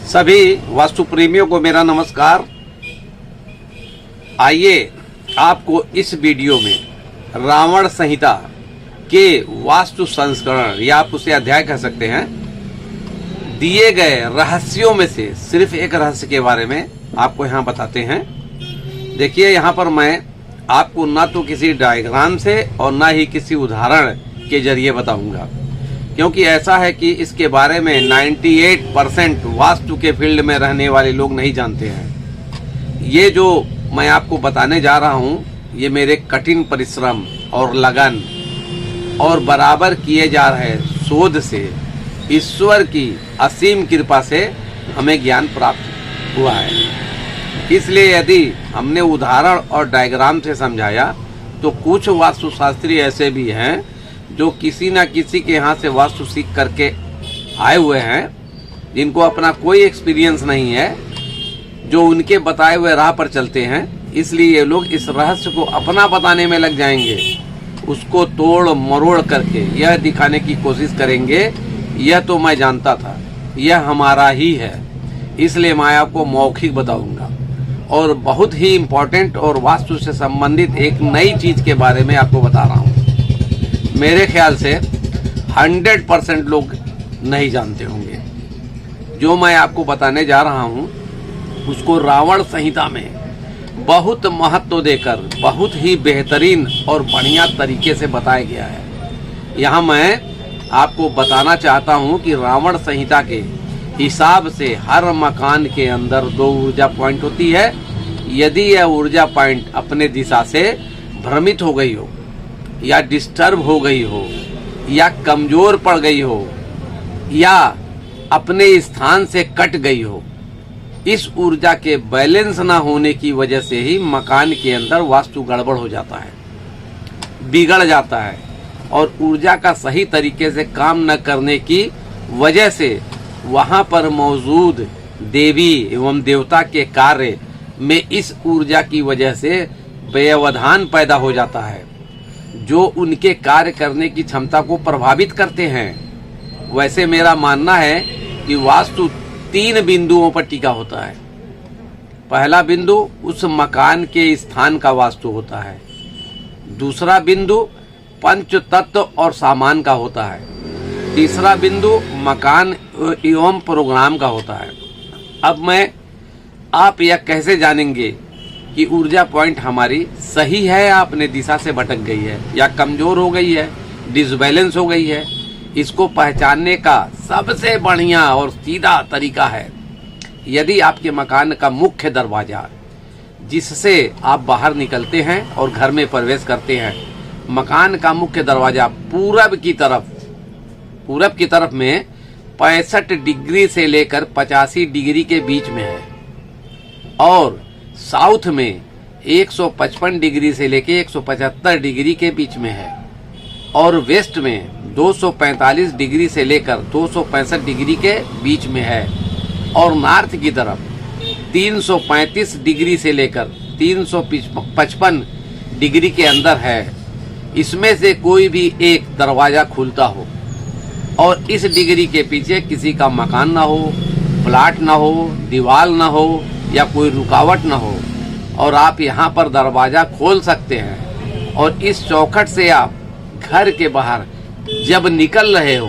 सभी वास्तु प्रेमियों को मेरा नमस्कार। आइए आपको इस वीडियो में रावण संहिता के वास्तु संस्करण या आप उसे अध्याय कह सकते हैं, दिए गए रहस्यों में से सिर्फ एक रहस्य के बारे में आपको यहाँ बताते हैं। देखिए, यहाँ पर मैं आपको ना तो किसी डायग्राम से और ना ही किसी उदाहरण के जरिए बताऊंगा, क्योंकि ऐसा है कि इसके बारे में 98% वास्तु के फील्ड में रहने वाले लोग नहीं जानते हैं। ये जो मैं आपको बताने जा रहा हूँ, ये मेरे कठिन परिश्रम और लगन और बराबर किए जा रहे शोध से, ईश्वर की असीम कृपा से हमें ज्ञान प्राप्त हुआ है। इसलिए यदि हमने उदाहरण और डायग्राम से समझाया तो कुछ वास्तुशास्त्री ऐसे भी हैं जो किसी न किसी के यहाँ से वास्तु सीख करके आए हुए हैं, जिनको अपना कोई एक्सपीरियंस नहीं है, जो उनके बताए हुए राह पर चलते हैं। इसलिए ये लोग इस रहस्य को अपना बताने में लग जाएंगे, उसको तोड़ मरोड़ करके यह दिखाने की कोशिश करेंगे यह तो मैं जानता था, यह हमारा ही है। इसलिए मैं आपको मौखिक बताऊंगा और बहुत ही इम्पोर्टेंट और वास्तु से संबंधित एक नई चीज के बारे में आपको बता रहा हूँ। मेरे ख्याल से 100% लोग नहीं जानते होंगे। जो मैं आपको बताने जा रहा हूँ उसको रावण संहिता में बहुत महत्व देकर बहुत ही बेहतरीन और बढ़िया तरीके से बताया गया है। यहाँ मैं आपको बताना चाहता हूँ कि रावण संहिता के हिसाब से हर मकान के अंदर 2 ऊर्जा पॉइंट होती है। यदि यह ऊर्जा पॉइंट अपने दिशा से भ्रमित हो गई हो या डिस्टर्ब हो गई हो या कमजोर पड़ गई हो या अपने स्थान से कट गई हो, इस ऊर्जा के बैलेंस ना होने की वजह से ही मकान के अंदर वास्तु गड़बड़ हो जाता है, बिगड़ जाता है और ऊर्जा का सही तरीके से काम न करने की वजह से वहां पर मौजूद देवी एवं देवता के कार्य में इस ऊर्जा की वजह से व्यवधान पैदा हो जाता है, जो उनके कार्य करने की क्षमता को प्रभावित करते हैं। वैसे मेरा मानना है कि वास्तु 3 बिंदुओं पर टिका होता है। पहला बिंदु उस मकान के स्थान का वास्तु होता है। दूसरा बिंदु पंच तत्व और सामान का होता है। तीसरा बिंदु मकान एवं प्रोग्राम का होता है। अब आप यह कैसे जानेंगे कि ऊर्जा पॉइंट हमारी सही है या अपने दिशा से भटक गई है या कमजोर हो गई है, डिसबैलेंस हो गई है? इसको पहचानने का सबसे बढ़िया और सीधा तरीका है, यदि आपके मकान का मुख्य दरवाजा जिससे आप बाहर निकलते हैं और घर में प्रवेश करते हैं, मकान का मुख्य दरवाजा पूरब की तरफ में 65 डिग्री से लेकर 85 डिग्री के बीच में है और साउथ में 155 डिग्री से लेकर 175 डिग्री के बीच में है और वेस्ट में 245 डिग्री से लेकर 265 डिग्री के बीच में है और नॉर्थ की तरफ 335 डिग्री से लेकर 355 डिग्री के अंदर है। इसमें से कोई भी एक दरवाजा खुलता हो और इस डिग्री के पीछे किसी का मकान ना हो, प्लाट ना हो, दीवार ना हो या कोई रुकावट ना हो और आप यहाँ पर दरवाजा खोल सकते हैं और इस चौखट से आप घर के बाहर जब निकल रहे हो